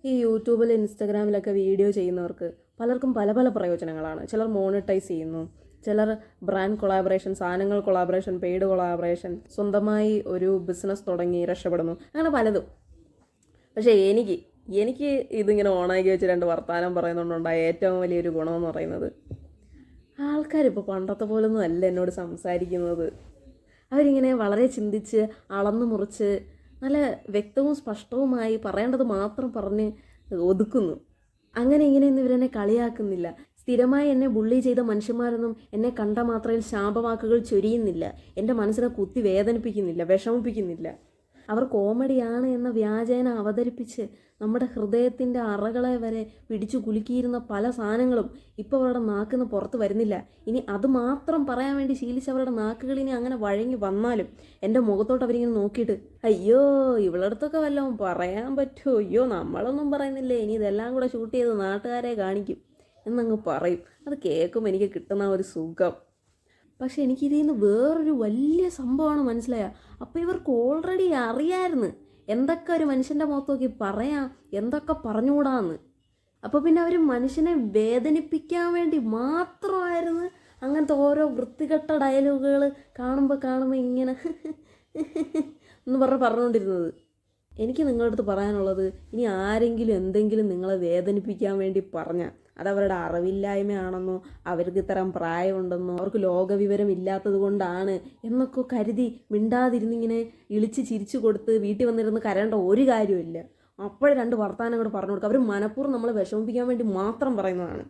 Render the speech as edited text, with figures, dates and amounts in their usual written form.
ഈ യൂട്യൂബിൽ ഇൻസ്റ്റഗ്രാമിലൊക്കെ വീഡിയോ ചെയ്യുന്നവർക്ക് പലർക്കും പല പല പ്രയോജനങ്ങളാണ്. ചിലർ മോണിറ്റൈസ് ചെയ്യുന്നു, ചിലർ ബ്രാൻഡ് കൊളാബറേഷൻ, സാധനങ്ങൾ കൊളാബറേഷൻ, പെയ്ഡ് കൊളാബറേഷൻ, സ്വന്തമായി ഒരു ബിസിനസ് തുടങ്ങി രക്ഷപ്പെടുന്നു, അങ്ങനെ പലതും. പക്ഷേ എനിക്ക് ഇതിങ്ങനെ ഓണാക്കി വെച്ച് രണ്ട് വർത്തമാനം പറയുന്നതുകൊണ്ടുണ്ടായ ഏറ്റവും വലിയൊരു ഗുണമെന്ന് പറയുന്നത്, ആൾക്കാരിപ്പോൾ പണ്ടത്തെ പോലൊന്നും അല്ല എന്നോട് സംസാരിക്കുന്നത്. അവരിങ്ങനെ വളരെ ചിന്തിച്ച് അളന്നു മുറിച്ച് നല്ല വ്യക്തവും സ്പഷ്ടവുമായി പറയേണ്ടത് മാത്രം പറഞ്ഞ് ഒതുക്കുന്നു. അങ്ങനെ ഇങ്ങനെയൊന്നും ഇവരെന്നെ കളിയാക്കുന്നില്ല. സ്ഥിരമായി എന്നെ ബുള്ളി ചെയ്ത മനുഷ്യന്മാരൊന്നും എന്നെ കണ്ട മാത്രയിൽ ശാപവാക്കുകൾ ചൊരിയുന്നില്ല. എൻ്റെ മനസ്സിനെ കുത്തി വേദനിപ്പിക്കുന്നില്ല, വിഷമിപ്പിക്കുന്നില്ല. അവർ കോമഡിയാണ് എന്ന വ്യാജേന അവതരിപ്പിച്ച് നമ്മുടെ ഹൃദയത്തിൻ്റെ അറകളെ വരെ പിടിച്ചു കുലുക്കിയിരുന്ന പല സാധനങ്ങളും ഇപ്പോൾ അവരുടെ നാക്കിൽ നിന്ന് പുറത്ത് വരുന്നില്ല. ഇനി അത് മാത്രം പറയാൻ വേണ്ടി ശീലിച്ചവരുടെ നാക്കുകൾ ഇനി അങ്ങനെ വഴങ്ങി വന്നാലും എൻ്റെ മുഖത്തോട്ട് അവരിങ്ങനെ നോക്കിയിട്ട്, അയ്യോ ഇവളടുത്തൊക്കെ വല്ലതും പറയാൻ പറ്റുമോ, അയ്യോ നമ്മളൊന്നും പറയുന്നില്ലേ, ഇനി ഇതെല്ലാം കൂടെ ഷൂട്ട് ചെയ്ത് നാട്ടുകാരെ കാണിക്കും എന്നങ്ങ് പറയും. അത് കേൾക്കുമ്പോൾ എനിക്ക് കിട്ടുന്ന ഒരു സുഖം. പക്ഷെ എനിക്കിതിൽ നിന്ന് വേറൊരു വലിയ സംഭവമാണ് മനസ്സിലായ. അപ്പോൾ ഇവർക്ക് ഓൾറെഡി അറിയാമായിരുന്നു എന്തൊക്കെ ഒരു മനുഷ്യൻ്റെ മുഖത്ത് നോക്കി പറയാം, എന്തൊക്കെ പറഞ്ഞുകൂടാന്ന്. അപ്പോൾ പിന്നെ അവർ മനുഷ്യനെ വേദനിപ്പിക്കാൻ വേണ്ടി മാത്രമായിരുന്നു അങ്ങനത്തെ ഓരോ വൃത്തികെട്ട ഡയലോഗുകൾ കാണുമ്പോൾ ഇങ്ങനെ എന്ന് പറഞ്ഞുകൊണ്ടിരുന്നത്. എനിക്ക് നിങ്ങളുടെ അടുത്ത് പറയാനുള്ളത്, ഇനി ആരെങ്കിലും എന്തെങ്കിലും നിങ്ങളെ വേദനിപ്പിക്കാൻ വേണ്ടി പറഞ്ഞാൽ അതവരുടെ അറിവില്ലായ്മയാണെന്നോ അവർക്ക് ഇത്തരം പ്രായമുണ്ടെന്നോ അവർക്ക് ലോകവിവരം ഇല്ലാത്തത് കൊണ്ടാണ് എന്നൊക്കെ കരുതി മിണ്ടാതിരുന്നിങ്ങനെ ഇളിച്ച് ചിരിച്ചു കൊടുത്ത് വീട്ടിൽ വന്നിരുന്ന് കരയേണ്ട ഒരു കാര്യമില്ല. അപ്പോഴേ രണ്ട് വർത്തമാനം കൂടെ പറഞ്ഞു കൊടുക്കുക. അവർ മനഃപൂർവ്വം നമ്മളെ വിഷമിപ്പിക്കാൻ വേണ്ടി മാത്രം പറയുന്നതാണ്.